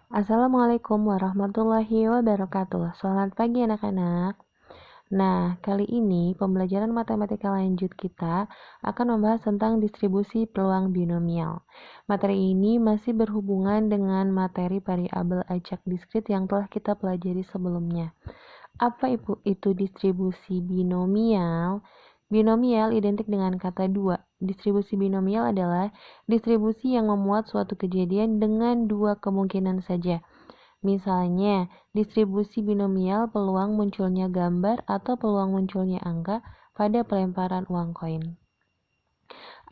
Assalamualaikum warahmatullahi wabarakatuh. Selamat pagi anak-anak. Nah, kali ini pembelajaran matematika lanjut kita akan membahas tentang distribusi peluang binomial. Materi ini masih berhubungan dengan materi variabel acak diskrit yang telah kita pelajari sebelumnya. Apa itu distribusi binomial? Binomial identik dengan kata dua. Distribusi binomial adalah distribusi yang memuat suatu kejadian dengan dua kemungkinan saja. Misalnya, distribusi binomial peluang munculnya gambar atau peluang munculnya angka pada pelemparan uang koin.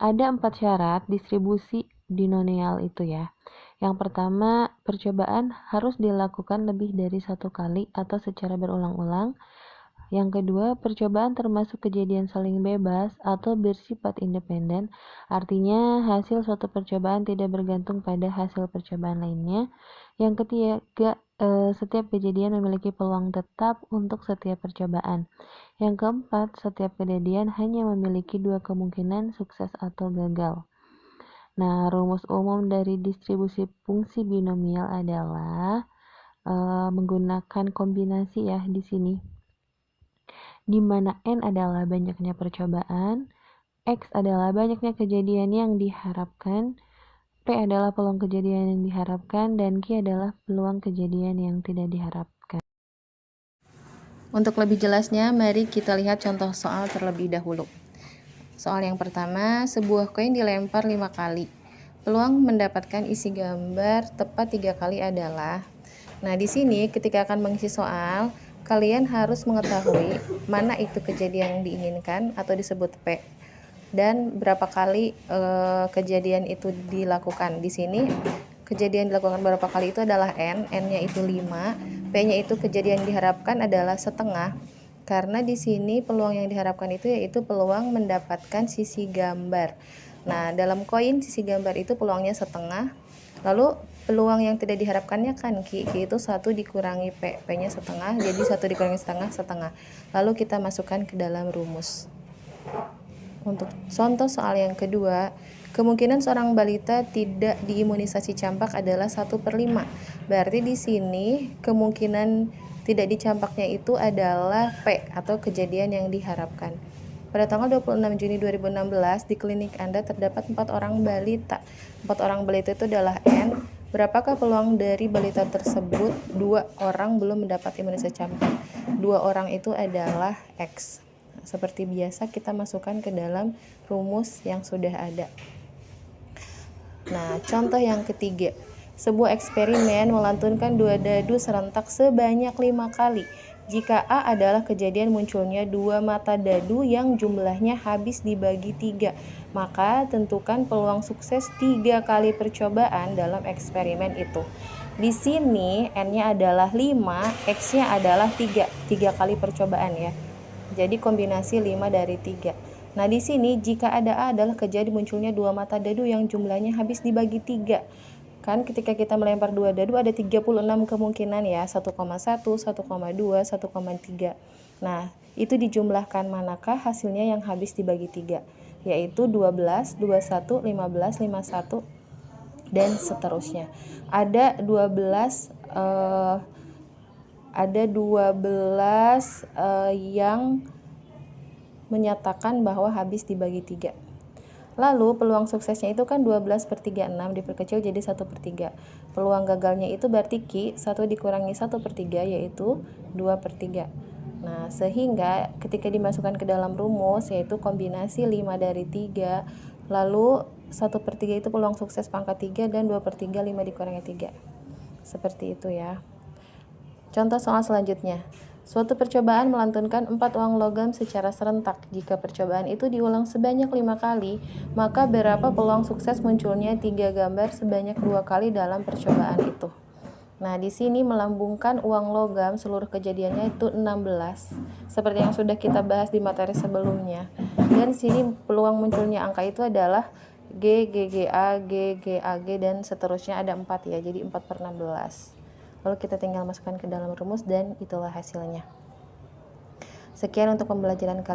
Ada 4 syarat distribusi binomial itu ya. Yang pertama, percobaan harus dilakukan lebih dari satu kali atau secara berulang-ulang. Yang kedua, percobaan termasuk kejadian saling bebas atau bersifat independen, artinya hasil suatu percobaan tidak bergantung pada hasil percobaan lainnya. Yang ketiga, setiap kejadian memiliki peluang tetap untuk setiap percobaan. Yang keempat, setiap kejadian hanya memiliki dua kemungkinan sukses atau gagal. Nah, rumus umum dari distribusi fungsi binomial adalah menggunakan kombinasi ya di sini, di mana N adalah banyaknya percobaan, X adalah banyaknya kejadian yang diharapkan, P adalah peluang kejadian yang diharapkan, dan Q adalah peluang kejadian yang tidak diharapkan. Untuk lebih jelasnya, mari kita lihat contoh soal terlebih dahulu. Soal yang pertama, sebuah koin dilempar 5 kali. Peluang mendapatkan isi gambar tepat 3 kali adalah. Nah, di sini ketika akan mengisi soal, kalian harus mengetahui mana itu kejadian yang diinginkan atau disebut P dan berapa kali kejadian itu dilakukan. Di sini kejadian dilakukan berapa kali itu adalah N-nya itu 5, P-nya itu kejadian diharapkan adalah setengah. Karena di sini peluang yang diharapkan itu yaitu peluang mendapatkan sisi gambar. Nah, dalam koin sisi gambar itu peluangnya setengah. Lalu peluang yang tidak diharapkannya kan Q itu 1 dikurangi P, P-nya setengah, jadi 1 dikurangi setengah, setengah. Lalu kita masukkan ke dalam rumus. Untuk contoh soal yang kedua, kemungkinan seorang balita tidak diimunisasi campak adalah 1/5. Berarti di sini kemungkinan tidak dicampaknya itu adalah P atau kejadian yang diharapkan. Pada tanggal 26 Juni 2016 di klinik Anda terdapat 4 orang balita. 4 orang balita itu adalah N. Berapakah peluang dari balita tersebut? 2 orang belum mendapat imunisasi campak. 2 orang itu adalah X. Seperti biasa kita masukkan ke dalam rumus yang sudah ada. Nah, contoh yang ketiga. Sebuah eksperimen melantunkan 2 dadu serentak sebanyak 5 kali. Jika A adalah kejadian munculnya 2 mata dadu yang jumlahnya habis dibagi 3, maka tentukan peluang sukses 3 kali percobaan dalam eksperimen itu. Di sini N-nya adalah 5, X-nya adalah 3 kali percobaan ya. Jadi kombinasi 5 dari 3. Nah, di sini jika ada A adalah kejadian munculnya 2 mata dadu yang jumlahnya habis dibagi 3. Kan ketika kita melempar 2 dadu ada 36 kemungkinan ya, 1,1, 1,2, 1,3. Nah, itu dijumlahkan manakah hasilnya yang habis dibagi 3? Yaitu 12, 21, 15, 51, dan seterusnya. Ada 12 yang menyatakan bahwa habis dibagi 3. Lalu peluang suksesnya itu kan 12/36 diperkecil jadi 1/3. Peluang gagalnya itu berarti Q 1 dikurangi 1/3 yaitu 2/3. Nah, sehingga ketika dimasukkan ke dalam rumus yaitu kombinasi 5 dari 3, lalu 1/3 itu peluang sukses pangkat 3 dan 2/3 5 dikurangi 3. Seperti itu ya. Contoh soal selanjutnya. Suatu percobaan melantunkan 4 uang logam secara serentak. Jika percobaan itu diulang sebanyak 5 kali, maka berapa peluang sukses munculnya 3 gambar sebanyak 2 kali dalam percobaan itu? Nah, di sini melambungkan uang logam seluruh kejadiannya itu 16. Seperti yang sudah kita bahas di materi sebelumnya. Dan di sini peluang munculnya angka itu adalah G, GGA, G, GAG, dan seterusnya ada 4 ya. Jadi 4/16. Lalu kita tinggal masukkan ke dalam rumus dan itulah hasilnya. Sekian untuk pembelajaran kali ini.